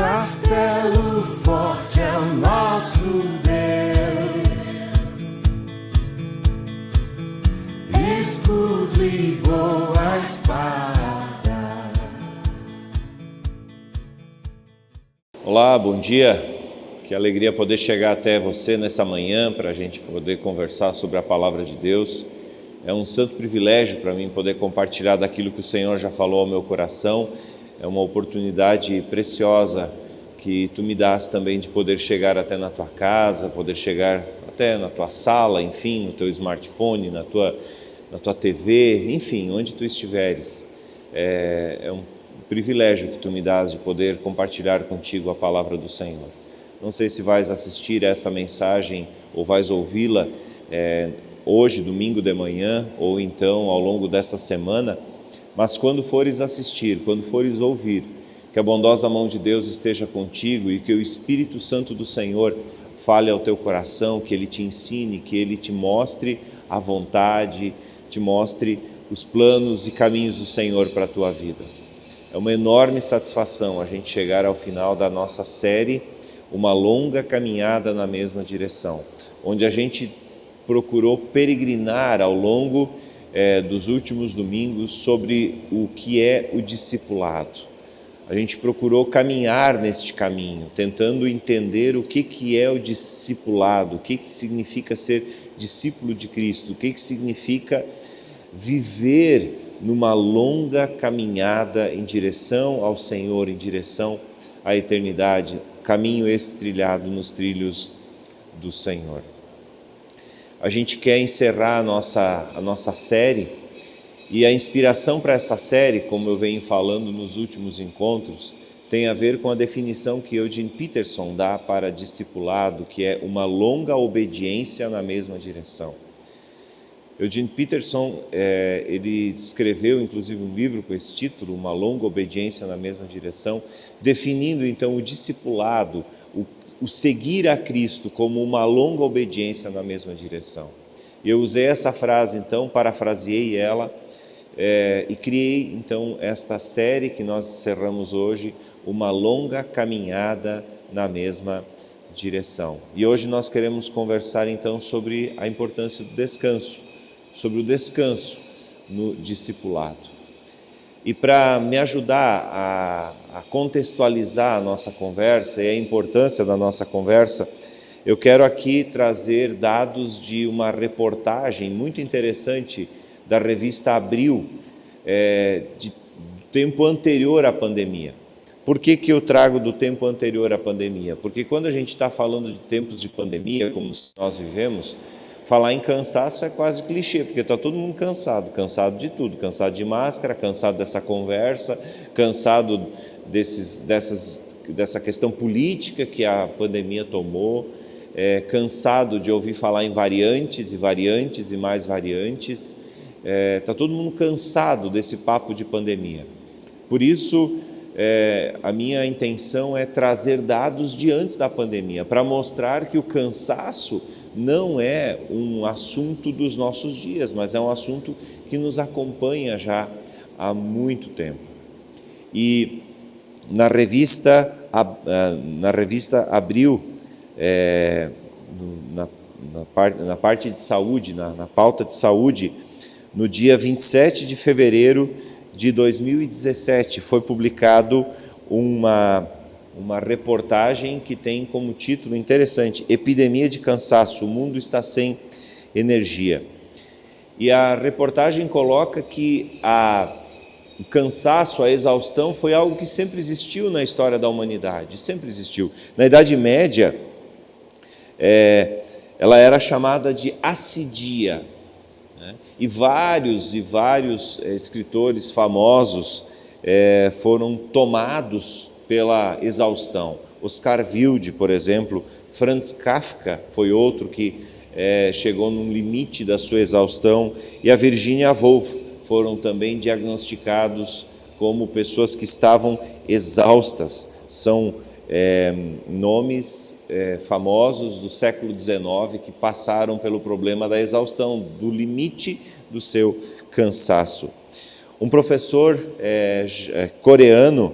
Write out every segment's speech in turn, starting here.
castelo forte é o nosso Deus, escudo e boa espada. Olá, bom dia. Que alegria poder chegar até você nessa manhã para a gente poder conversar sobre a palavra de Deus. É um santo privilégio para mim poder compartilhar daquilo que o Senhor já falou ao meu coração. É uma oportunidade preciosa que Tu me dás também de poder chegar até na Tua casa, poder chegar até na Tua sala, enfim, no Teu smartphone, na tua TV, enfim, onde Tu estiveres. É um privilégio que Tu me dás de poder compartilhar contigo a palavra do Senhor. Não sei se vais assistir essa mensagem ou vais ouvi-la hoje, domingo de manhã, ou então ao longo dessa semana, mas quando fores assistir, quando fores ouvir, que a bondosa mão de Deus esteja contigo e que o Espírito Santo do Senhor fale ao teu coração, que Ele te ensine, que Ele te mostre a vontade, te mostre os planos e caminhos do Senhor para a tua vida. É uma enorme satisfação a gente chegar ao final da nossa série, uma longa caminhada na mesma direção, onde a gente procurou peregrinar ao longo dos últimos domingos sobre o que é o discipulado. A gente procurou caminhar neste caminho, tentando entender o que é o discipulado, o que significa ser discípulo de Cristo, o que significa viver numa longa caminhada em direção ao Senhor, em direção à eternidade, caminho esse trilhado nos trilhos do Senhor. A gente quer encerrar a nossa série, e a inspiração para essa série, como eu venho falando nos últimos encontros, tem a ver com a definição que Eugene Peterson dá para discipulado, que é uma longa obediência na mesma direção. Eugene Peterson, ele escreveu inclusive um livro com esse título, Uma Longa Obediência na Mesma Direção, definindo então o discipulado, o seguir a Cristo como uma longa obediência na mesma direção. Eu usei essa frase então, parafraseei ela e criei então esta série que nós encerramos hoje, Uma Longa Caminhada na Mesma Direção. E hoje nós queremos conversar então sobre a importância do descanso, sobre o descanso no discipulado. E para me ajudar a contextualizar a nossa conversa e a importância da nossa conversa, eu quero aqui trazer dados de uma reportagem muito interessante da revista Abril, de tempo anterior à pandemia. Por que eu trago do tempo anterior à pandemia? Porque quando a gente está falando de tempos de pandemia, como nós vivemos, falar em cansaço é quase clichê, porque está todo mundo cansado de tudo, cansado de máscara, cansado dessa conversa, cansado dessa questão política que a pandemia tomou, cansado de ouvir falar em variantes e mais variantes, está todo mundo cansado desse papo de pandemia. Por isso, a minha intenção é trazer dados de antes da pandemia, para mostrar que o cansaço não é um assunto dos nossos dias, mas é um assunto que nos acompanha já há muito tempo. E na revista Abril, na parte de saúde, na pauta de saúde, no dia 27 de fevereiro de 2017, foi publicado uma reportagem que tem como título interessante, Epidemia de Cansaço, o mundo está sem energia. E a reportagem coloca que o cansaço, a exaustão foi algo que sempre existiu na história da humanidade, sempre existiu. Na Idade Média, ela era chamada de assidia, né? E vários escritores famosos foram tomados pela exaustão. Oscar Wilde, por exemplo, Franz Kafka foi outro que chegou num limite da sua exaustão, e a Virginia Woolf foram também diagnosticados como pessoas que estavam exaustas. São nomes famosos do século XIX que passaram pelo problema da exaustão, do limite do seu cansaço. Um professor coreano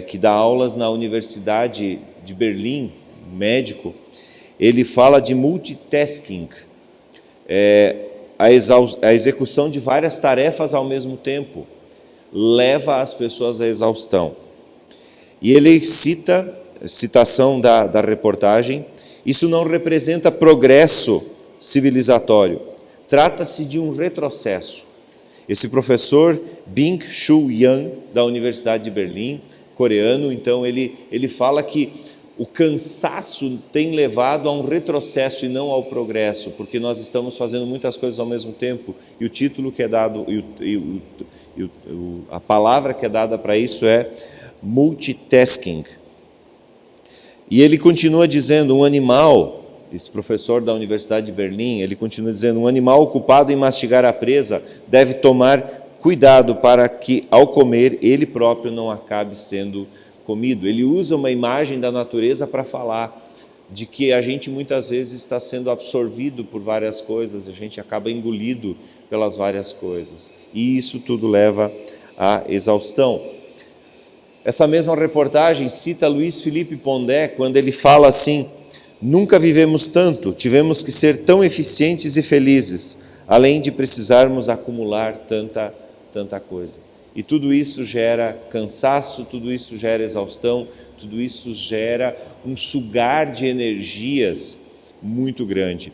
que dá aulas na Universidade de Berlim, médico, ele fala de multitasking, a execução de várias tarefas ao mesmo tempo leva as pessoas à exaustão. E ele citação da reportagem, isso não representa progresso civilizatório, trata-se de um retrocesso. Esse professor Byung-Chul Yang, da Universidade de Berlim, coreano, então ele fala que o cansaço tem levado a um retrocesso e não ao progresso, porque nós estamos fazendo muitas coisas ao mesmo tempo, e o título que é dado, a palavra que é dada para isso é multitasking. E ele continua dizendo, um animal, esse professor da Universidade de Berlim, ele continua dizendo, um animal ocupado em mastigar a presa deve tomar cuidado para que, ao comer, ele próprio não acabe sendo comido. Ele usa uma imagem da natureza para falar de que a gente muitas vezes está sendo absorvido por várias coisas, a gente acaba engolido pelas várias coisas. E isso tudo leva à exaustão. Essa mesma reportagem cita Luiz Felipe Pondé, quando ele fala assim, nunca vivemos tanto, tivemos que ser tão eficientes e felizes, além de precisarmos acumular tanta coisa. E tudo isso gera cansaço, tudo isso gera exaustão, tudo isso gera um sugar de energias muito grande.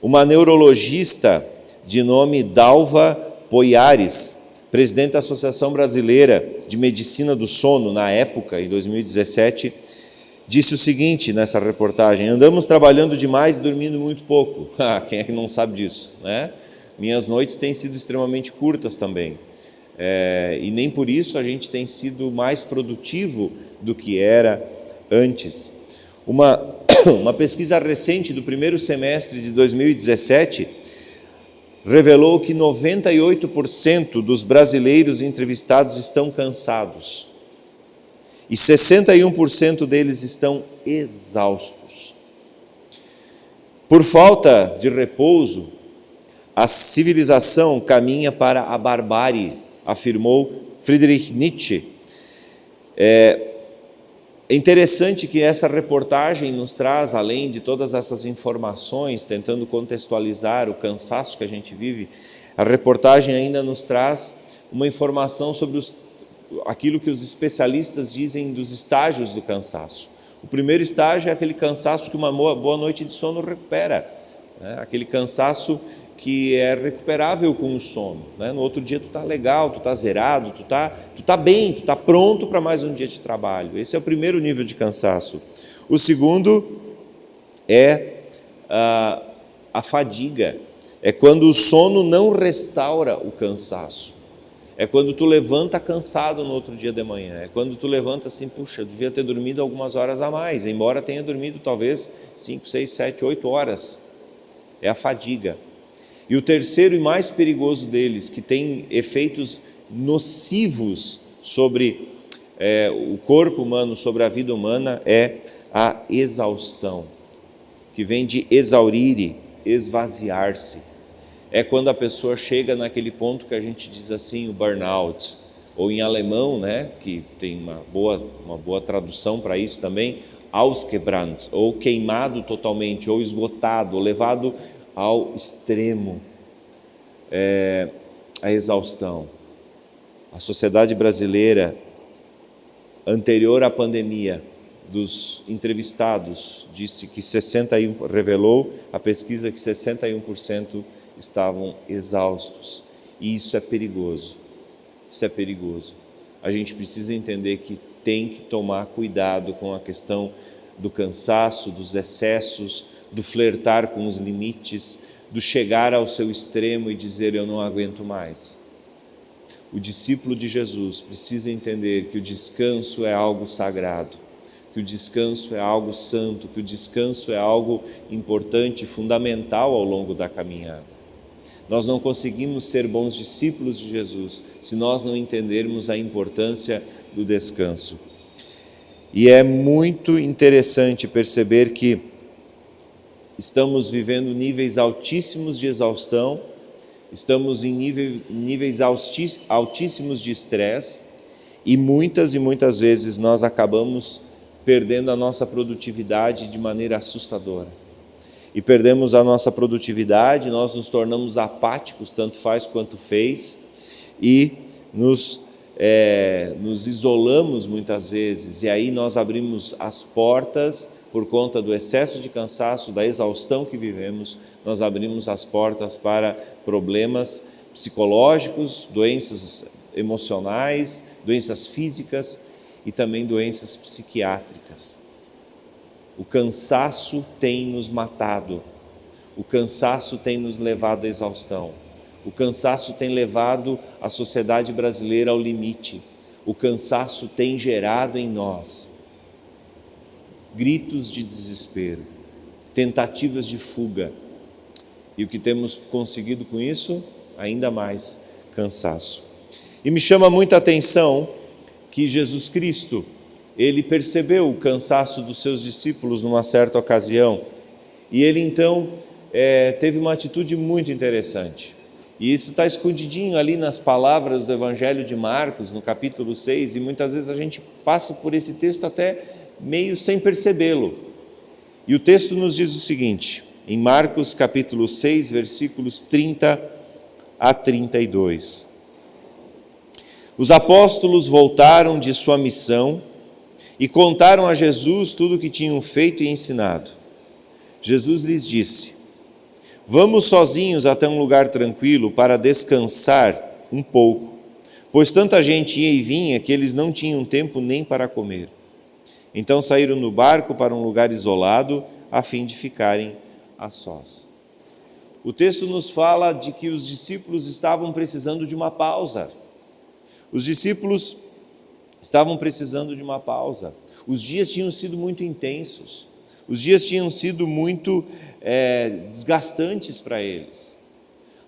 Uma neurologista de nome Dalva Poiares, presidente da Associação Brasileira de Medicina do Sono, na época, em 2017, disse o seguinte nessa reportagem, andamos trabalhando demais e dormindo muito pouco. Quem é que não sabe disso, né? Minhas noites têm sido extremamente curtas também. E nem por isso a gente tem sido mais produtivo do que era antes. Uma pesquisa recente do primeiro semestre de 2017 revelou que 98% dos brasileiros entrevistados estão cansados e 61% deles estão exaustos. Por falta de repouso, a civilização caminha para a barbárie, afirmou Friedrich Nietzsche. É interessante que essa reportagem nos traz, além de todas essas informações, tentando contextualizar o cansaço que a gente vive, a reportagem ainda nos traz uma informação sobre aquilo que os especialistas dizem dos estágios do cansaço. O primeiro estágio é aquele cansaço que uma boa noite de sono recupera, né? Aquele cansaço que é recuperável com o sono, né? No outro dia tu está legal, tu está zerado, tu tá bem, tu está pronto para mais um dia de trabalho. Esse é o primeiro nível de cansaço. O segundo é a fadiga, é quando o sono não restaura o cansaço. É quando tu levanta cansado no outro dia de manhã, é quando tu levanta assim, puxa, devia ter dormido algumas horas a mais, embora tenha dormido talvez 5, 6, 7, 8 horas. É a fadiga. E o terceiro e mais perigoso deles, que tem efeitos nocivos sobre o corpo humano, sobre a vida humana, é a exaustão, que vem de exaurire, esvaziar-se. É quando a pessoa chega naquele ponto que a gente diz assim, o burnout, ou em alemão, né, que tem uma boa tradução para isso também, ausgebrannt, ou queimado totalmente, ou esgotado, ou levado ao extremo, a exaustão. A sociedade brasileira, anterior à pandemia, dos entrevistados, disse que revelou a pesquisa que 61% estavam exaustos. E isso é perigoso. Isso é perigoso. A gente precisa entender que tem que tomar cuidado com a questão do cansaço, dos excessos, do flertar com os limites, do chegar ao seu extremo e dizer eu não aguento mais. O discípulo de Jesus precisa entender que o descanso é algo sagrado, que o descanso é algo santo, que o descanso é algo importante, fundamental ao longo da caminhada. Nós não conseguimos ser bons discípulos de Jesus se nós não entendermos a importância do descanso. E é muito interessante perceber que estamos vivendo níveis altíssimos de exaustão, estamos em níveis altíssimos de estresse, E muitas vezes nós acabamos perdendo a nossa produtividade de maneira assustadora. E perdemos a nossa produtividade, nós nos tornamos apáticos, tanto faz quanto fez, e nos isolamos muitas vezes, e aí nós abrimos as portas, por conta do excesso de cansaço, da exaustão que vivemos, nós abrimos as portas para problemas psicológicos, doenças emocionais, doenças físicas e também doenças psiquiátricas. O cansaço tem nos matado, o cansaço tem nos levado à exaustão, o cansaço tem levado a sociedade brasileira ao limite, o cansaço tem gerado em nós gritos de desespero, tentativas de fuga. E o que temos conseguido com isso? Ainda mais cansaço. E me chama muita atenção que Jesus Cristo, ele percebeu o cansaço dos seus discípulos numa certa ocasião, e ele então teve uma atitude muito interessante. E isso está escondidinho ali nas palavras do Evangelho de Marcos, no capítulo 6, e muitas vezes a gente passa por esse texto até meio sem percebê-lo. E o texto nos diz o seguinte, em Marcos capítulo 6, versículos 30 a 32. Os apóstolos voltaram de sua missão e contaram a Jesus tudo o que tinham feito e ensinado. Jesus lhes disse: vamos sozinhos até um lugar tranquilo para descansar um pouco, pois tanta gente ia e vinha que eles não tinham tempo nem para comer. Então saíram no barco para um lugar isolado, a fim de ficarem a sós. O texto nos fala de que os discípulos estavam precisando de uma pausa. Os discípulos estavam precisando de uma pausa. Os dias tinham sido muito intensos. Os dias tinham sido muito desgastantes para eles,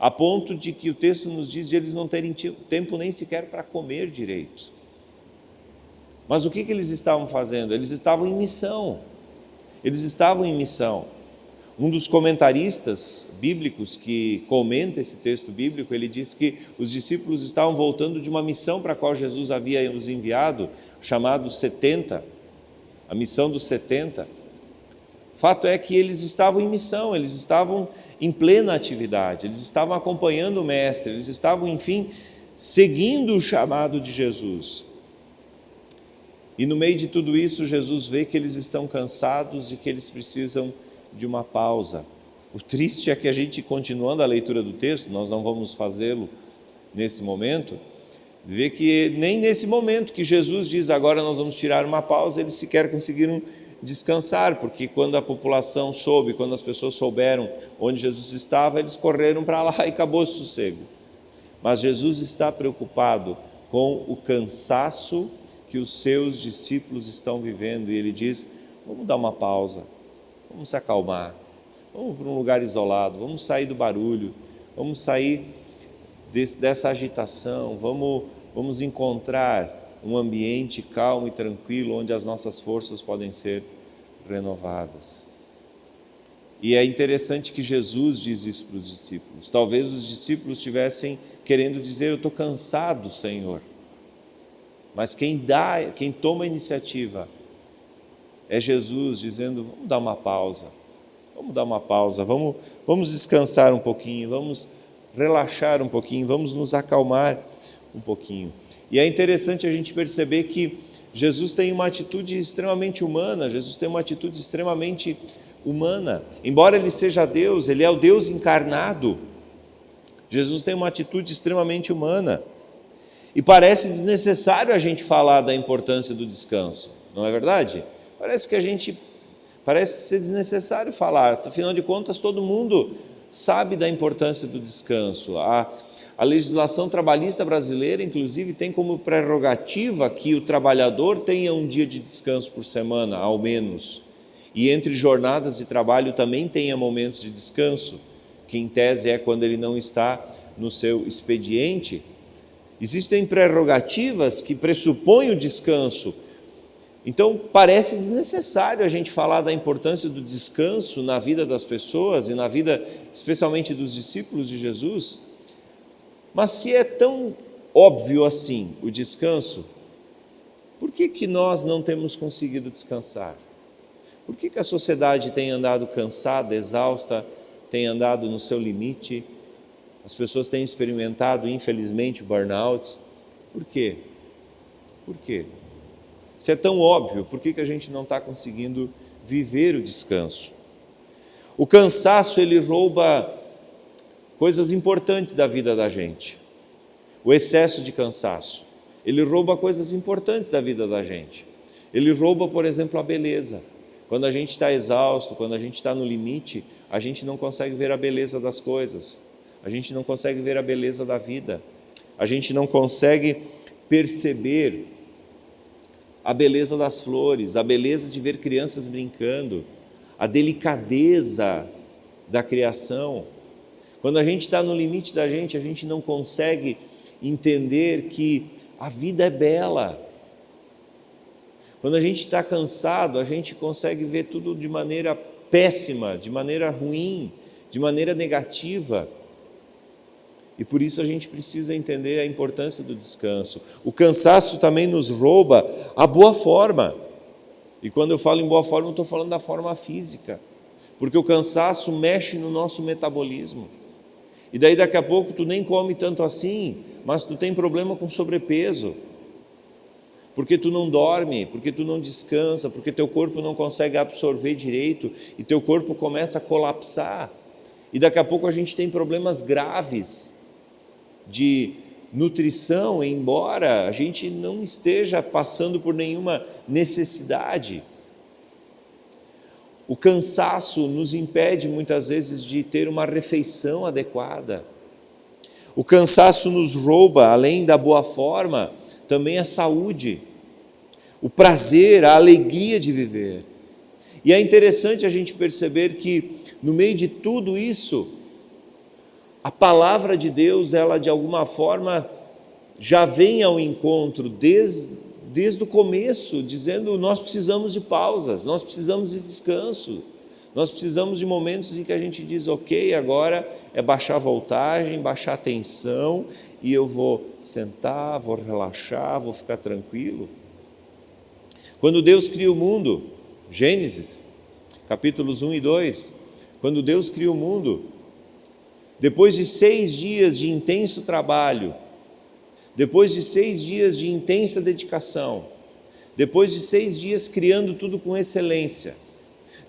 a ponto de que o texto nos diz de eles não terem tempo nem sequer para comer direito. Mas o que eles estavam fazendo? Eles estavam em missão. Um dos comentaristas bíblicos que comenta esse texto bíblico, ele diz que os discípulos estavam voltando de uma missão para a qual Jesus havia os enviado, chamado 70, a missão dos 70. Fato é que eles estavam em missão, eles estavam em plena atividade, eles estavam acompanhando o Mestre, eles estavam, enfim, seguindo o chamado de Jesus. E no meio de tudo isso, Jesus vê que eles estão cansados e que eles precisam de uma pausa. O triste é que a gente, continuando a leitura do texto, nós não vamos fazê-lo nesse momento, vê que nem nesse momento que Jesus diz, agora nós vamos tirar uma pausa, eles sequer conseguiram descansar, porque quando a população soube, quando as pessoas souberam onde Jesus estava, eles correram para lá e acabou o sossego. Mas Jesus está preocupado com o cansaço que os seus discípulos estão vivendo, e ele diz, vamos dar uma pausa, vamos se acalmar, vamos para um lugar isolado, vamos sair do barulho, vamos sair dessa agitação, vamos encontrar um ambiente calmo e tranquilo, onde as nossas forças podem ser renovadas. E é interessante que Jesus diz isso para os discípulos. Talvez os discípulos estivessem querendo dizer, eu estou cansado, Senhor. Mas quem toma a iniciativa é Jesus, dizendo, vamos dar uma pausa, vamos descansar um pouquinho, vamos relaxar um pouquinho, vamos nos acalmar um pouquinho. E é interessante a gente perceber que Jesus tem uma atitude extremamente humana, Embora ele seja Deus, ele é o Deus encarnado. Jesus tem uma atitude extremamente humana. E parece desnecessário a gente falar da importância do descanso, não é verdade? Parece ser desnecessário falar, afinal de contas todo mundo sabe da importância do descanso. A legislação trabalhista brasileira, inclusive, tem como prerrogativa que o trabalhador tenha um dia de descanso por semana, ao menos, e entre jornadas de trabalho também tenha momentos de descanso, que em tese é quando ele não está no seu expediente. Existem prerrogativas que pressupõem o descanso. Então, parece desnecessário a gente falar da importância do descanso na vida das pessoas e na vida, especialmente dos discípulos de Jesus. Mas se é tão óbvio assim o descanso, Por que nós não temos conseguido descansar? Por que a sociedade tem andado cansada, exausta, tem andado no seu limite? As pessoas têm experimentado, infelizmente, o burnout. Por quê? Por quê? Se é tão óbvio, por que a gente não está conseguindo viver o descanso? O cansaço, ele rouba coisas importantes da vida da gente. O excesso de cansaço, ele rouba coisas importantes da vida da gente. Ele rouba, por exemplo, a beleza. Quando a gente está exausto, quando a gente está no limite, a gente não consegue ver a beleza das coisas. A gente não consegue ver a beleza da vida. A gente não consegue perceber a beleza das flores, a beleza de ver crianças brincando, a delicadeza da criação. Quando a gente está no limite da gente, a gente não consegue entender que a vida é bela. Quando a gente está cansado, a gente consegue ver tudo de maneira péssima, de maneira ruim, de maneira negativa. E por isso a gente precisa entender a importância do descanso. O cansaço também nos rouba a boa forma. E quando eu falo em boa forma, eu estou falando da forma física. Porque o cansaço mexe no nosso metabolismo. E daí daqui a pouco tu nem come tanto assim, mas tu tem problema com sobrepeso. Porque tu não dorme, porque tu não descansa, porque teu corpo não consegue absorver direito e teu corpo começa a colapsar. E daqui a pouco a gente tem problemas graves de nutrição, embora a gente não esteja passando por nenhuma necessidade. O cansaço nos impede muitas vezes de ter uma refeição adequada. O cansaço nos rouba, além da boa forma, também a saúde, o prazer, a alegria de viver. E é interessante a gente perceber que no meio de tudo isso, a palavra de Deus, ela de alguma forma já vem ao encontro desde o começo, dizendo: nós precisamos de pausas, nós precisamos de descanso, nós precisamos de momentos em que a gente diz: ok, agora é baixar a voltagem, baixar a tensão, e eu vou sentar, vou relaxar, vou ficar tranquilo. Quando Deus cria o mundo, Gênesis, capítulos 1 e 2, quando Deus cria o mundo, depois de 6 dias de intenso trabalho, depois de 6 dias de intensa dedicação, depois de 6 dias criando tudo com excelência,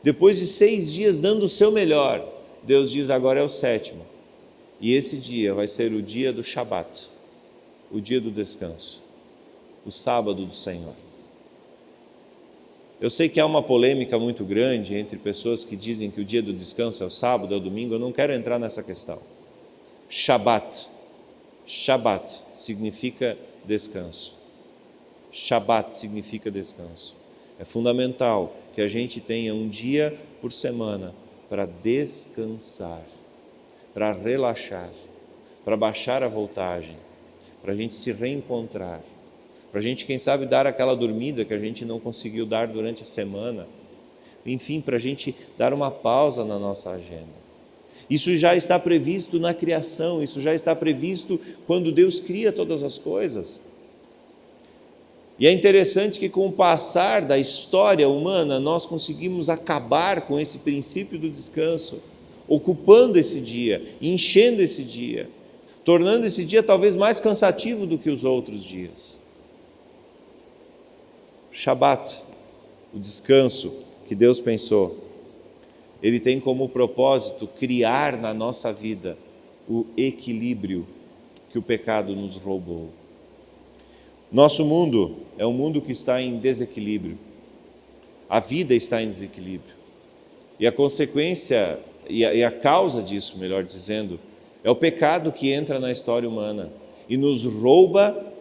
depois de 6 dias dando o seu melhor, Deus diz: agora é o 7º, e esse dia vai ser o dia do Shabat, o dia do descanso, o sábado do Senhor. Eu sei que há uma polêmica muito grande entre pessoas que dizem que o dia do descanso é o sábado, é o domingo. Eu não quero entrar nessa questão. Shabat significa descanso. Shabat significa descanso. É fundamental que a gente tenha um dia por semana para descansar, para relaxar, para baixar a voltagem, para a gente se reencontrar, para a gente, quem sabe, dar aquela dormida que a gente não conseguiu dar durante a semana, enfim, para a gente dar uma pausa na nossa agenda. Isso já está previsto na criação, isso já está previsto quando Deus cria todas as coisas. E é interessante que com o passar da história humana, nós conseguimos acabar com esse princípio do descanso, ocupando esse dia, enchendo esse dia, tornando esse dia talvez mais cansativo do que os outros dias. Shabat, o descanso que Deus pensou, ele tem como propósito criar na nossa vida o equilíbrio que o pecado nos roubou. Nosso mundo é um mundo que está em desequilíbrio. A vida está em desequilíbrio. E a consequência, e a causa disso, melhor dizendo, é o pecado que entra na história humana e nos rouba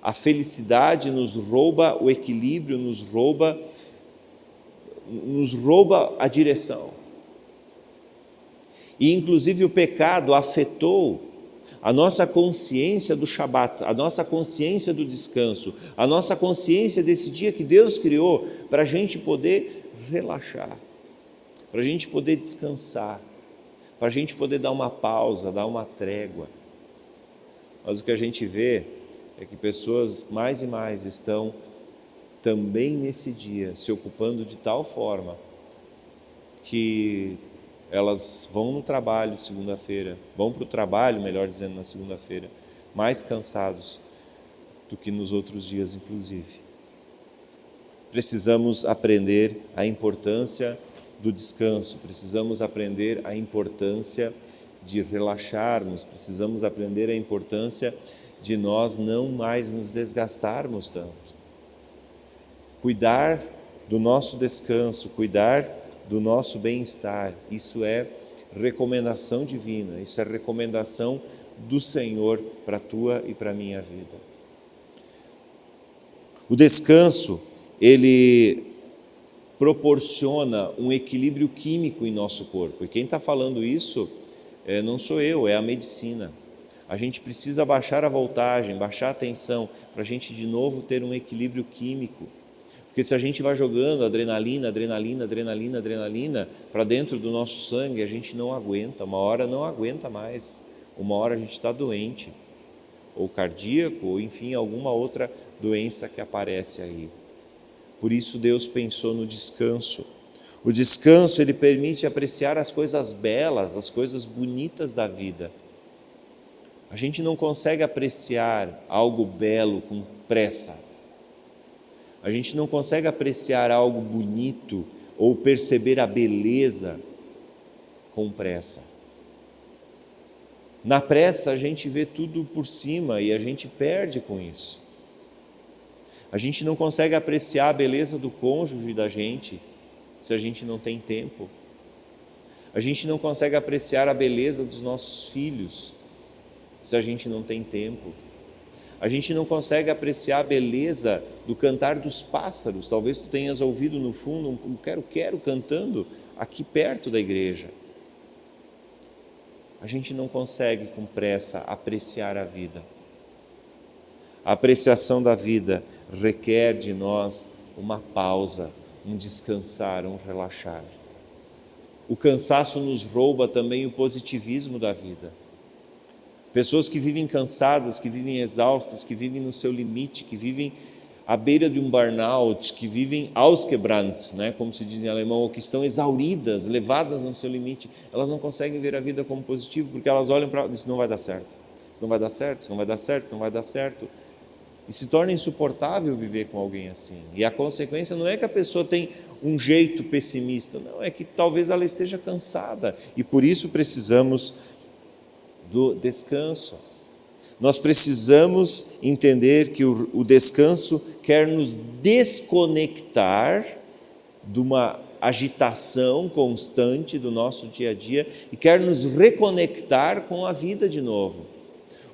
a felicidade, nos rouba o equilíbrio, nos rouba a direção. E inclusive o pecado afetou a nossa consciência do Shabat, a nossa consciência do descanso, a nossa consciência desse dia que Deus criou para a gente poder relaxar, para a gente poder descansar, para a gente poder dar uma pausa, dar uma trégua. Mas o que a gente vê é que pessoas mais e mais estão também nesse dia, se ocupando de tal forma que elas vão no trabalho segunda-feira, vão para o trabalho, melhor dizendo, na segunda-feira, mais cansados do que nos outros dias, inclusive. Precisamos aprender a importância do descanso, precisamos aprender a importância de relaxarmos, precisamos aprender a importância de nós não mais nos desgastarmos tanto. Cuidar do nosso descanso, cuidar do nosso bem-estar, isso é recomendação divina, isso é recomendação do Senhor para a tua e para a minha vida. O descanso, ele proporciona um equilíbrio químico em nosso corpo, e quem está falando isso não sou eu, é a medicina. A gente precisa baixar a voltagem, baixar a tensão, para a gente de novo ter um equilíbrio químico. Porque se a gente vai jogando adrenalina para dentro do nosso sangue, a gente não aguenta, uma hora não aguenta mais, uma hora a gente está doente, ou cardíaco, ou enfim, alguma outra doença que aparece aí. Por isso Deus pensou no descanso. O descanso, ele permite apreciar as coisas belas, as coisas bonitas da vida. A gente não consegue apreciar algo belo com pressa. A gente não consegue apreciar algo bonito ou perceber a beleza com pressa. Na pressa a gente vê tudo por cima e a gente perde com isso. A gente não consegue apreciar a beleza do cônjuge da gente se a gente não tem tempo. A gente não consegue apreciar a beleza dos nossos filhos se a gente não tem tempo. A gente não consegue apreciar a beleza do cantar dos pássaros. Talvez tu tenhas ouvido no fundo um quero-quero cantando aqui perto da igreja. A gente não consegue com pressa apreciar a vida. A apreciação da vida requer de nós uma pausa, um descansar, um relaxar. O cansaço nos rouba também o positivismo da vida. Pessoas que vivem cansadas, que vivem exaustas, que vivem no seu limite, que vivem à beira de um burnout, que vivem ausgebrannt, né, como se diz em alemão, ou que estão exauridas, levadas no seu limite, elas não conseguem ver a vida como positivo, porque elas olham para isso, não vai dar certo, isso não vai dar certo, isso não vai dar certo, não vai dar certo. E se torna insuportável viver com alguém assim. E a consequência não é que a pessoa tem um jeito pessimista, não, é que talvez ela esteja cansada, e por isso precisamos do descanso. Nós precisamos entender que o descanso quer nos desconectar de uma agitação constante do nosso dia a dia e quer nos reconectar com a vida de novo.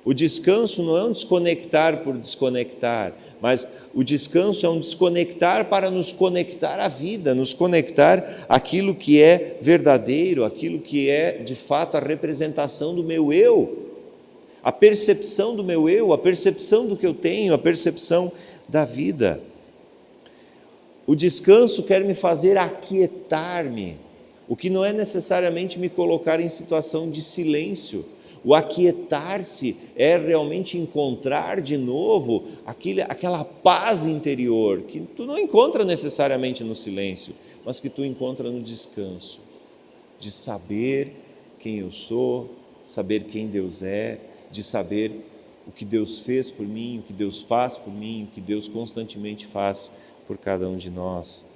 O descanso não é um desconectar por desconectar, mas o descanso é um desconectar para nos conectar à vida, nos conectar àquilo que é verdadeiro, aquilo que é de fato a representação do meu eu, a percepção do meu eu, a percepção do que eu tenho, a percepção da vida. O descanso quer me fazer aquietar-me, o que não é necessariamente me colocar em situação de silêncio. O aquietar-se é realmente encontrar de novo aquela paz interior que tu não encontra necessariamente no silêncio, mas que tu encontra no descanso, de saber quem eu sou, saber quem Deus é, de saber o que Deus fez por mim, o que Deus faz por mim, o que Deus constantemente faz por cada um de nós.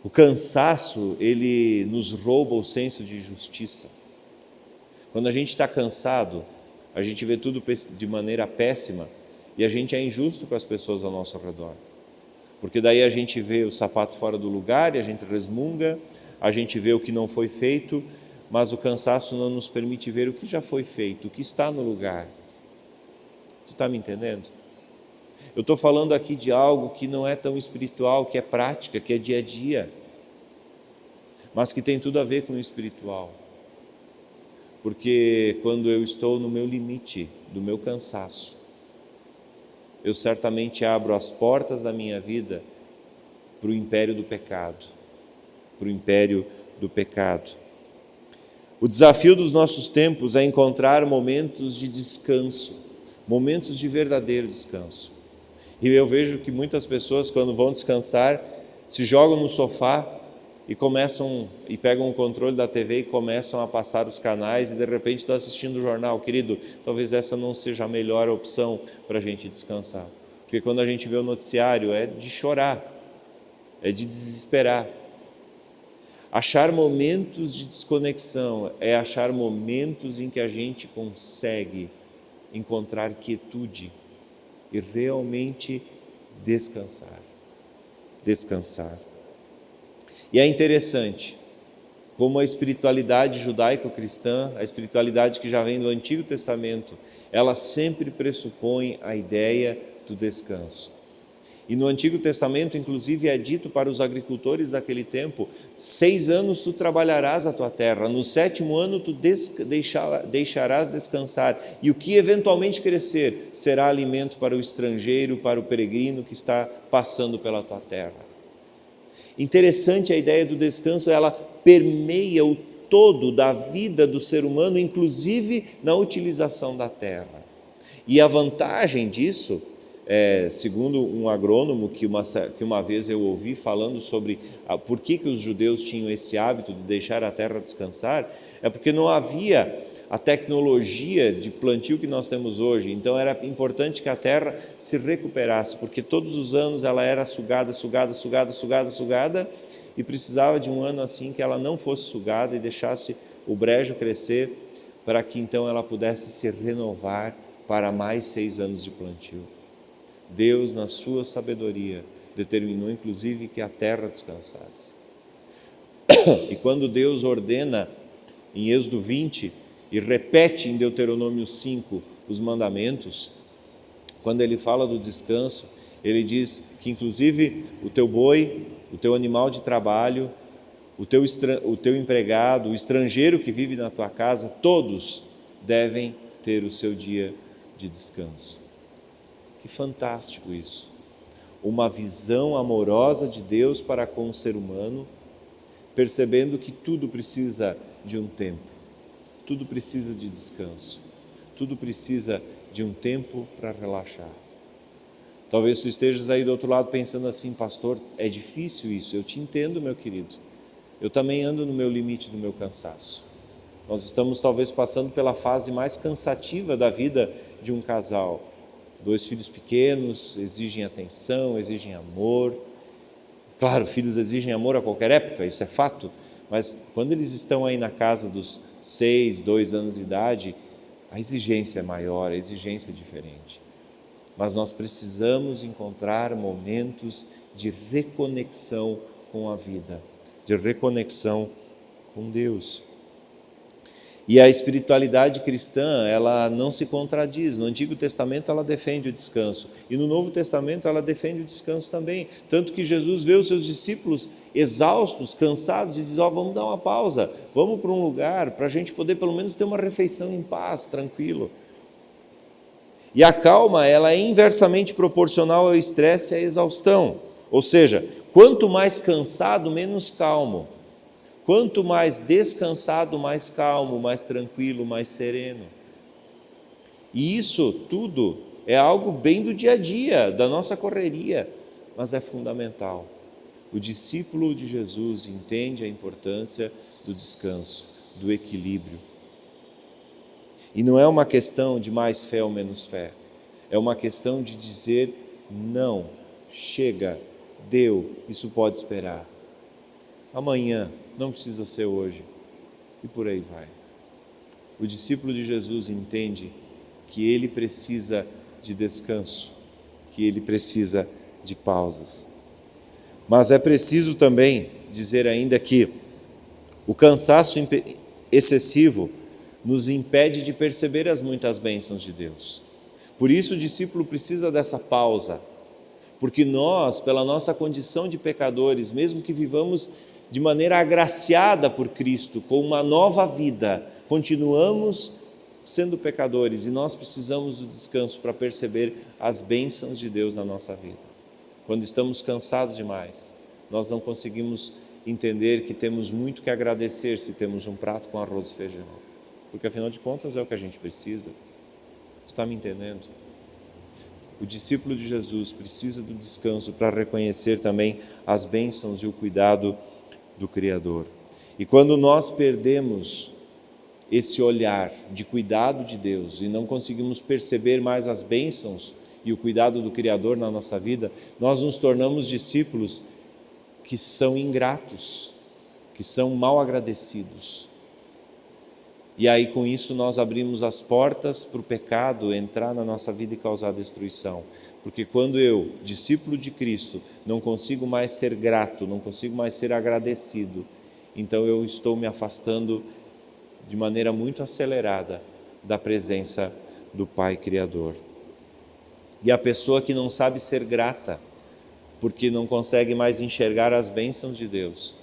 O cansaço, ele nos rouba o senso de justiça. Quando a gente está cansado, a gente vê tudo de maneira péssima e a gente é injusto com as pessoas ao nosso redor. Porque daí a gente vê o sapato fora do lugar e a gente resmunga, a gente vê o que não foi feito, mas o cansaço não nos permite ver o que já foi feito, o que está no lugar. Tu está me entendendo? Eu estou falando aqui de algo que não é tão espiritual, que é prática, que é dia a dia, mas que tem tudo a ver com o espiritual. Porque quando eu estou no meu limite, do meu cansaço, eu certamente abro as portas da minha vida para o império do pecado, para o império do pecado. O desafio dos nossos tempos é encontrar momentos de descanso, momentos de verdadeiro descanso. E eu vejo que muitas pessoas, quando vão descansar, se jogam no sofá e pegam o controle da TV e começam a passar os canais e de repente estão assistindo o jornal. Querido, talvez essa não seja a melhor opção para a gente descansar. Porque quando a gente vê o noticiário é de chorar, é de desesperar. Achar momentos de desconexão é achar momentos em que a gente consegue encontrar quietude e realmente descansar. E é interessante como a espiritualidade judaico-cristã, a espiritualidade que já vem do Antigo Testamento, ela sempre pressupõe a ideia do descanso. E no Antigo Testamento, inclusive, é dito para os agricultores daquele tempo: 6 anos tu trabalharás a tua terra, no 7º ano tu deixarás descansar, e o que eventualmente crescer será alimento para o estrangeiro, para o peregrino que está passando pela tua terra. Interessante, a ideia do descanso, ela permeia o todo da vida do ser humano, inclusive na utilização da terra. E a vantagem disso, segundo um agrônomo que uma vez eu ouvi falando sobre por que os judeus tinham esse hábito de deixar a terra descansar, é porque não havia a tecnologia de plantio que nós temos hoje. Então era importante que a terra se recuperasse, porque todos os anos ela era sugada, e precisava de um ano assim que ela não fosse sugada e deixasse o brejo crescer, para que então ela pudesse se renovar para mais 6 anos de plantio. Deus, na sua sabedoria, determinou inclusive que a terra descansasse. E quando Deus ordena em Êxodo 20 e repete em Deuteronômio 5 os mandamentos, quando ele fala do descanso, ele diz que inclusive o teu boi, o teu animal de trabalho, o teu empregado, o estrangeiro que vive na tua casa, todos devem ter o seu dia de descanso. Que fantástico isso! Uma visão amorosa de Deus para com o ser humano, percebendo que tudo precisa de um tempo, tudo precisa de descanso, tudo precisa de um tempo para relaxar. Talvez tu estejas aí do outro lado pensando assim: pastor, é difícil isso. Eu te entendo, meu querido. Eu também ando no meu limite do meu cansaço. Nós estamos talvez passando pela fase mais cansativa da vida de um casal. 2 filhos pequenos exigem atenção, exigem amor. Claro, filhos exigem amor a qualquer época, isso é fato. Mas quando eles estão aí na casa dos 6, 2 anos de idade, a exigência é maior, a exigência é diferente. Mas nós precisamos encontrar momentos de reconexão com a vida, de reconexão com Deus. E a espiritualidade cristã, ela não se contradiz. No Antigo Testamento ela defende o descanso, e no Novo Testamento ela defende o descanso também. Tanto que Jesus vê os seus discípulos exaustos, cansados, e diz: vamos dar uma pausa, vamos para um lugar para a gente poder pelo menos ter uma refeição em paz, tranquilo. E a calma, ela é inversamente proporcional ao estresse e à exaustão. Ou seja, quanto mais cansado, menos calmo. Quanto mais descansado, mais calmo, mais tranquilo, mais sereno. E isso tudo é algo bem do dia a dia, da nossa correria, mas é fundamental. O discípulo de Jesus entende a importância do descanso, do equilíbrio. E não é uma questão de mais fé ou menos fé, é uma questão de dizer: não, chega, deu, isso pode esperar. Amanhã, não precisa ser hoje, e por aí vai. O discípulo de Jesus entende que ele precisa de descanso, que ele precisa de pausas. Mas é preciso também dizer ainda que o cansaço excessivo nos impede de perceber as muitas bênçãos de Deus. Por isso o discípulo precisa dessa pausa, porque nós, pela nossa condição de pecadores, mesmo que vivamos de maneira agraciada por Cristo, com uma nova vida, continuamos sendo pecadores, e nós precisamos do descanso para perceber as bênçãos de Deus na nossa vida. Quando estamos cansados demais, nós não conseguimos entender que temos muito que agradecer se temos um prato com arroz e feijão, porque afinal de contas é o que a gente precisa. Tu está me entendendo? O discípulo de Jesus precisa do descanso para reconhecer também as bênçãos e o cuidado do Criador. E quando nós perdemos esse olhar de cuidado de Deus e não conseguimos perceber mais as bênçãos e o cuidado do Criador na nossa vida, nós nos tornamos discípulos que são ingratos, que são mal agradecidos. E aí com isso nós abrimos as portas para o pecado entrar na nossa vida e causar destruição. Porque quando eu, discípulo de Cristo, não consigo mais ser grato, não consigo mais ser agradecido, então eu estou me afastando de maneira muito acelerada da presença do Pai Criador. E a pessoa que não sabe ser grata, porque não consegue mais enxergar as bênçãos de Deus,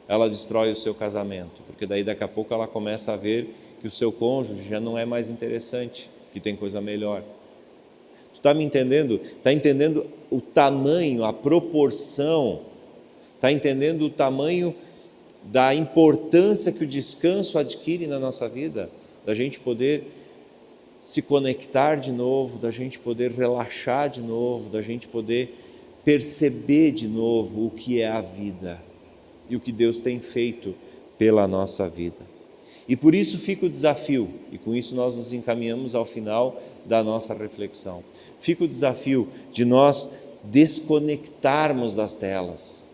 ela destrói o seu casamento, porque daí daqui a pouco ela começa a ver que o seu cônjuge já não é mais interessante, que tem coisa melhor. Tu está me entendendo? Está entendendo o tamanho, a proporção, está entendendo o tamanho da importância que o descanso adquire na nossa vida, da gente poder se conectar de novo, da gente poder relaxar de novo, da gente poder perceber de novo o que é a vida e o que Deus tem feito pela nossa vida. E por isso fica o desafio, e com isso nós nos encaminhamos ao final da nossa reflexão. Fica o desafio de nós desconectarmos das telas.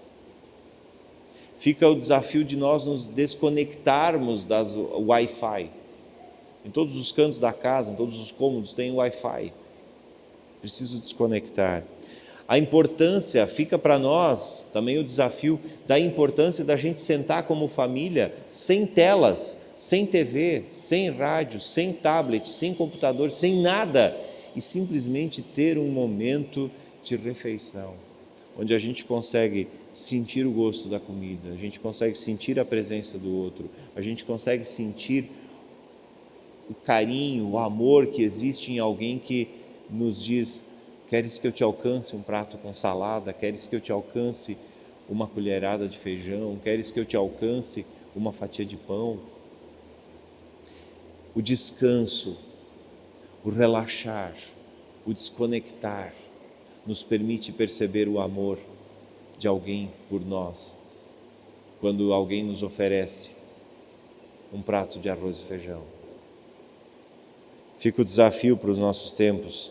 Fica o desafio de nós nos desconectarmos das Wi-Fi. Em todos os cantos da casa, em todos os cômodos tem Wi-Fi. Preciso desconectar. A importância, fica para nós também o desafio da importância da gente sentar como família sem telas, sem TV, sem rádio, sem tablet, sem computador, sem nada, e simplesmente ter um momento de refeição, onde a gente consegue sentir o gosto da comida, a gente consegue sentir a presença do outro, a gente consegue sentir o carinho, o amor que existe em alguém que nos diz: queres que eu te alcance um prato com salada? Queres que eu te alcance uma colherada de feijão? Queres que eu te alcance uma fatia de pão? O descanso, o relaxar, o desconectar nos permite perceber o amor de alguém por nós, quando alguém nos oferece um prato de arroz e feijão. Fica o desafio para os nossos tempos,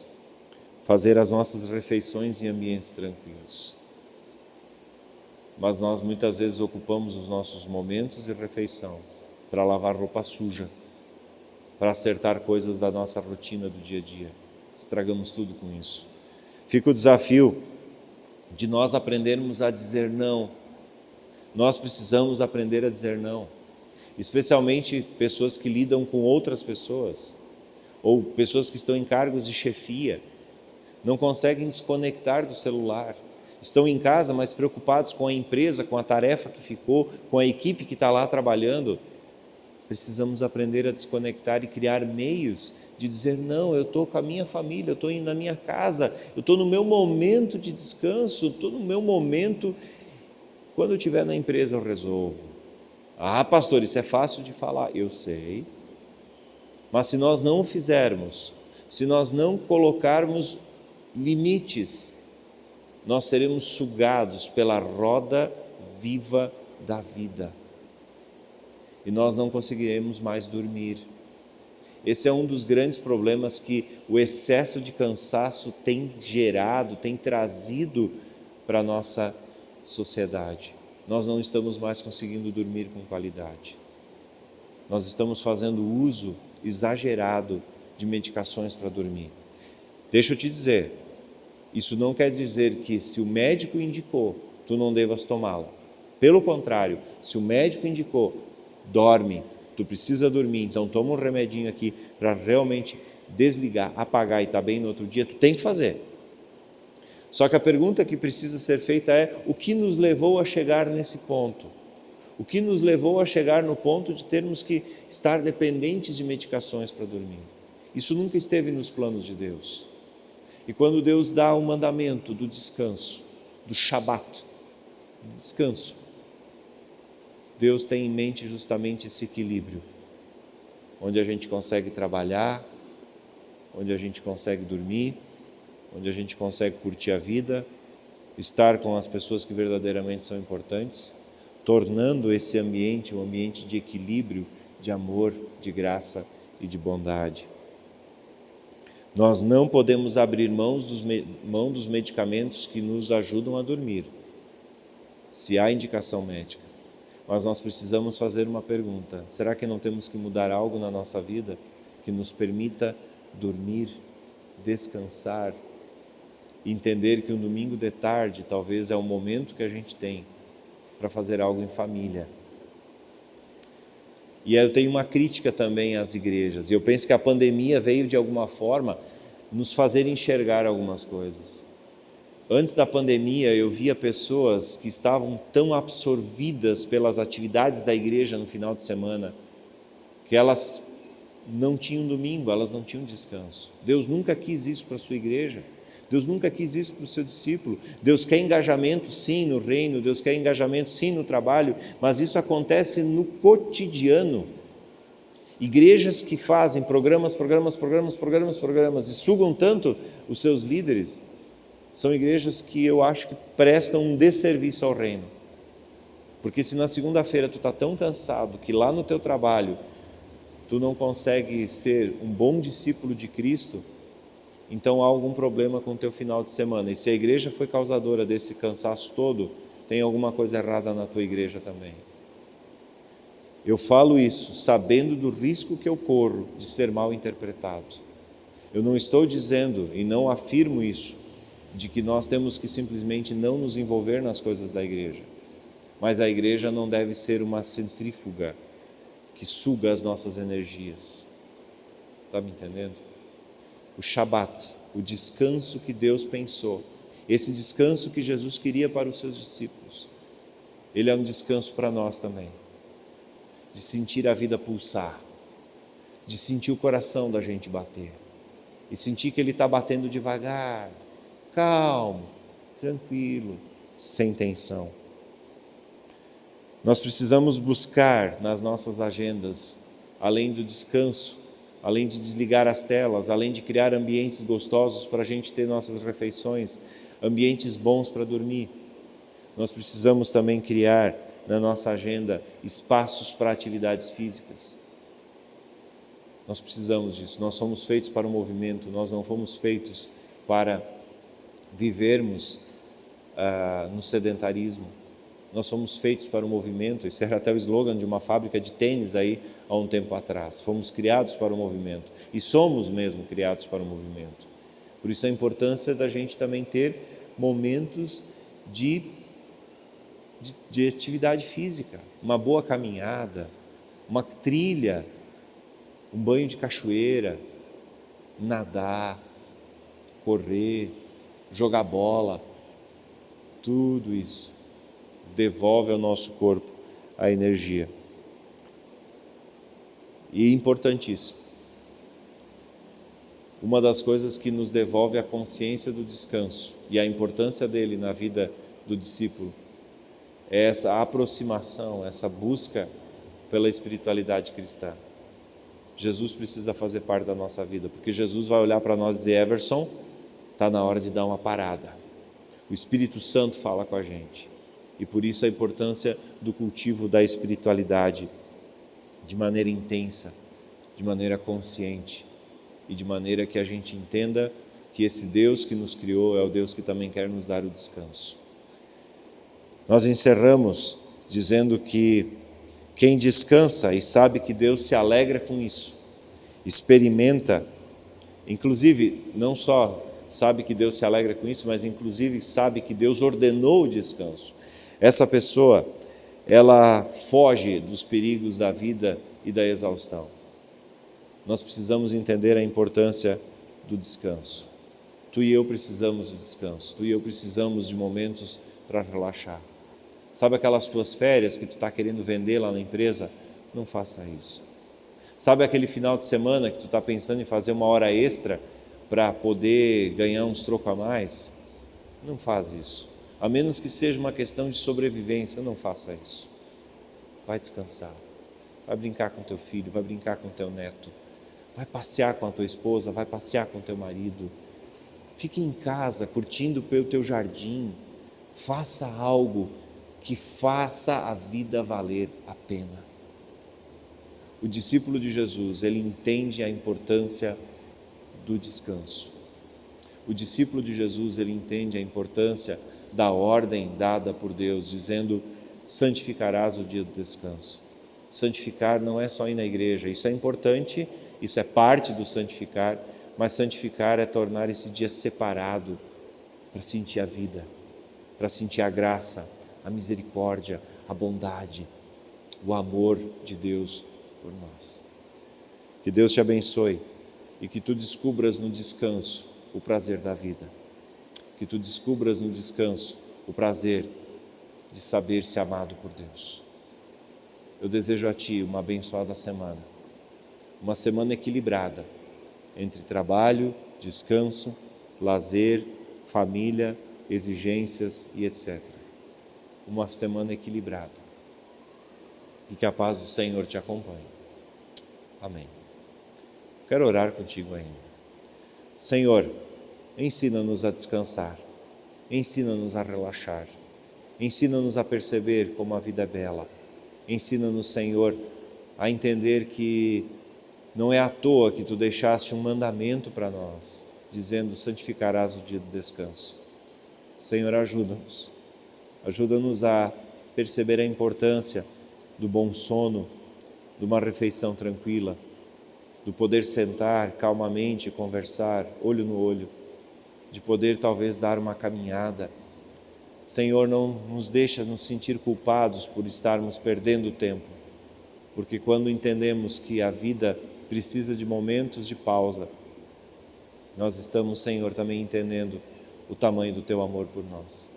fazer as nossas refeições em ambientes tranquilos. Mas nós muitas vezes ocupamos os nossos momentos de refeição para lavar roupa suja, para acertar coisas da nossa rotina do dia a dia. Estragamos tudo com isso. Fica o desafio de nós aprendermos a dizer não. Nós precisamos aprender a dizer não, especialmente pessoas que lidam com outras pessoas, ou pessoas que estão em cargos de chefia, não conseguem desconectar do celular, estão em casa, mas preocupados com a empresa, com a tarefa que ficou, com a equipe que está lá trabalhando. Precisamos aprender a desconectar e criar meios de dizer: não, eu estou com a minha família, eu estou indo na minha casa, eu estou no meu momento de descanso, estou no meu momento, quando eu estiver na empresa eu resolvo. Ah, pastor, isso é fácil de falar. Eu sei, mas se nós não o fizermos, se nós não colocarmos limites, nós seremos sugados pela roda viva da vida e nós não conseguiremos mais dormir. Esse é um dos grandes problemas que o excesso de cansaço tem gerado, tem trazido para a nossa sociedade. Nós não estamos mais conseguindo dormir com qualidade. Nós estamos fazendo uso exagerado de medicações para dormir. Deixa eu te dizer, isso não quer dizer que se o médico indicou, tu não devas tomá-la. Pelo contrário, se o médico indicou, dorme, tu precisa dormir, então toma um remedinho aqui para realmente desligar, apagar e estar bem no outro dia, tu tem que fazer. Só que a pergunta que precisa ser feita é: o que nos levou a chegar nesse ponto? O que nos levou a chegar no ponto de termos que estar dependentes de medicações para dormir? Isso nunca esteve nos planos de Deus. E quando Deus dá o mandamento do descanso, do Shabat, do descanso, Deus tem em mente justamente esse equilíbrio, onde a gente consegue trabalhar, onde a gente consegue dormir, onde a gente consegue curtir a vida, estar com as pessoas que verdadeiramente são importantes, tornando esse ambiente um ambiente de equilíbrio, de amor, de graça e de bondade. Nós não podemos abrir mão dos medicamentos que nos ajudam a dormir, se há indicação médica. Mas nós precisamos fazer uma pergunta: será que não temos que mudar algo na nossa vida que nos permita dormir, descansar, entender que um domingo de tarde talvez é o momento que a gente tem para fazer algo em família? E aí eu tenho uma crítica também às igrejas, e eu penso que a pandemia veio de alguma forma nos fazer enxergar algumas coisas. Antes da pandemia eu via pessoas que estavam tão absorvidas pelas atividades da igreja no final de semana, que elas não tinham domingo, elas não tinham descanso. Deus nunca quis isso para a sua igreja, Deus nunca quis isso para o seu discípulo. Deus quer engajamento sim no reino, Deus quer engajamento sim no trabalho, mas isso acontece no cotidiano. Igrejas que fazem programas e sugam tanto os seus líderes, são igrejas que eu acho que prestam um desserviço ao reino. Porque se na segunda-feira tu está tão cansado que lá no teu trabalho tu não consegue ser um bom discípulo de Cristo, então há algum problema com o teu final de semana. E se a igreja foi causadora desse cansaço todo, tem alguma coisa errada na tua igreja também. Eu falo isso sabendo do risco que eu corro de ser mal interpretado. Eu não estou dizendo e não afirmo isso, de que nós temos que simplesmente não nos envolver nas coisas da igreja. Mas a igreja não deve ser uma centrífuga que suga as nossas energias. Está me entendendo? O Shabat, o descanso que Deus pensou, esse descanso que Jesus queria para os seus discípulos, ele é um descanso para nós também. De sentir a vida pulsar, de sentir o coração da gente bater, e sentir que ele está batendo devagar, calmo, tranquilo, sem tensão. Nós precisamos buscar nas nossas agendas, além do descanso, além de desligar as telas, além de criar ambientes gostosos para a gente ter nossas refeições, ambientes bons para dormir, nós precisamos também criar na nossa agenda espaços para atividades físicas. Nós precisamos disso, nós somos feitos para o movimento, nós não fomos feitos para vivermos no sedentarismo. Nós somos feitos para o movimento. Esse era até o slogan de uma fábrica de tênis aí há um tempo atrás. Fomos criados para o movimento e somos mesmo criados para o movimento. Por isso a importância da gente também ter momentos de atividade física, uma boa caminhada, uma trilha, um banho de cachoeira, nadar, correr, jogar bola, tudo isso devolve ao nosso corpo a energia. E importantíssimo, uma das coisas que nos devolve a consciência do descanso e a importância dele na vida do discípulo é essa aproximação, essa busca pela espiritualidade cristã. Jesus precisa fazer parte da nossa vida, porque Jesus vai olhar para nós e dizer: Everson, está na hora de dar uma parada. O Espírito Santo fala com a gente. E por isso a importância do cultivo da espiritualidade de maneira intensa, de maneira consciente e de maneira que a gente entenda que esse Deus que nos criou é o Deus que também quer nos dar o descanso. Nós encerramos dizendo que quem descansa e sabe que Deus se alegra com isso, experimenta, inclusive não só sabe que Deus se alegra com isso, mas inclusive sabe que Deus ordenou o descanso. Essa pessoa, ela foge dos perigos da vida e da exaustão. Nós precisamos entender a importância do descanso. Tu e eu precisamos do descanso, tu e eu precisamos de momentos para relaxar. Sabe aquelas tuas férias que tu está querendo vender lá na empresa? Não faça isso. Sabe aquele final de semana que tu está pensando em fazer uma hora extra para poder ganhar uns trocos a mais? Não faz isso. A menos que seja uma questão de sobrevivência, não faça isso. Vai descansar, vai brincar com teu filho, vai brincar com teu neto, vai passear com a tua esposa, vai passear com teu marido, Fique em casa, curtindo pelo teu jardim. Faça algo que faça a vida valer a pena. O discípulo de Jesus, ele entende a importância do descanso. O discípulo de Jesus, ele entende a importância da ordem dada por Deus, dizendo: santificarás o dia do descanso. Santificar não é só ir na igreja, isso é importante, isso é parte do santificar, mas santificar é tornar esse dia separado para sentir a vida, para sentir a graça, a misericórdia, a bondade, o amor de Deus por nós. Que Deus te abençoe e que tu descubras no descanso o prazer da vida. Que tu descubras no descanso o prazer de saber-se amado por Deus. Eu desejo a ti uma abençoada semana, uma semana equilibrada entre trabalho, descanso, lazer, família, exigências e etc. Uma semana equilibrada. E que a paz do Senhor te acompanhe. Amém. Quero orar contigo ainda. Senhor, ensina-nos a descansar, ensina-nos a relaxar, ensina-nos a perceber como a vida é bela, ensina-nos, Senhor, a entender que não é à toa que Tu deixaste um mandamento para nós, dizendo: santificarás o dia do descanso. Senhor, ajuda-nos a perceber a importância do bom sono, de uma refeição tranquila, do poder sentar calmamente e conversar, olho no olho, de poder talvez dar uma caminhada. Senhor, não nos deixa nos sentir culpados por estarmos perdendo tempo, porque quando entendemos que a vida precisa de momentos de pausa, nós estamos, Senhor, também entendendo o tamanho do Teu amor por nós.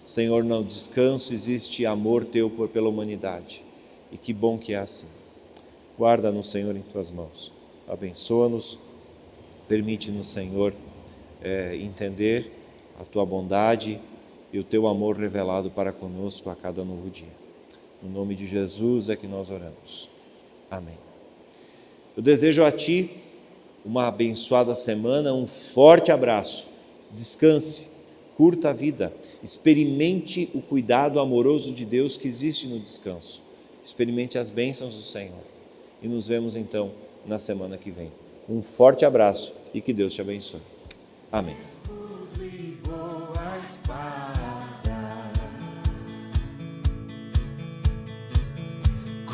Senhor, no descanso existe amor Teu pela humanidade, e que bom que é assim. Guarda-nos, Senhor, em Tuas mãos. Abençoa-nos, permite-nos, Senhor, entender a Tua bondade e o Teu amor revelado para conosco a cada novo dia. No nome de Jesus é que nós oramos. Amém. Eu desejo a ti uma abençoada semana, um forte abraço. Descanse, curta a vida, experimente o cuidado amoroso de Deus que existe no descanso. Experimente as bênçãos do Senhor. E nos vemos então na semana que vem. Um forte abraço e que Deus te abençoe. Amém.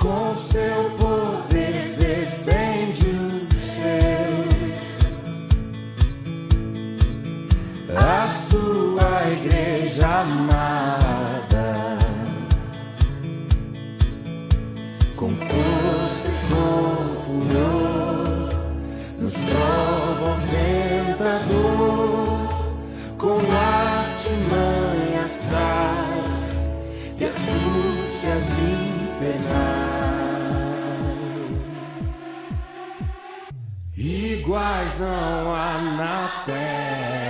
Com seu poder defende os seus, a sua igreja amada, com força e com furor, nos prova o tentador, com artimanhas tais e astúcias infernais. Iguais não há na terra.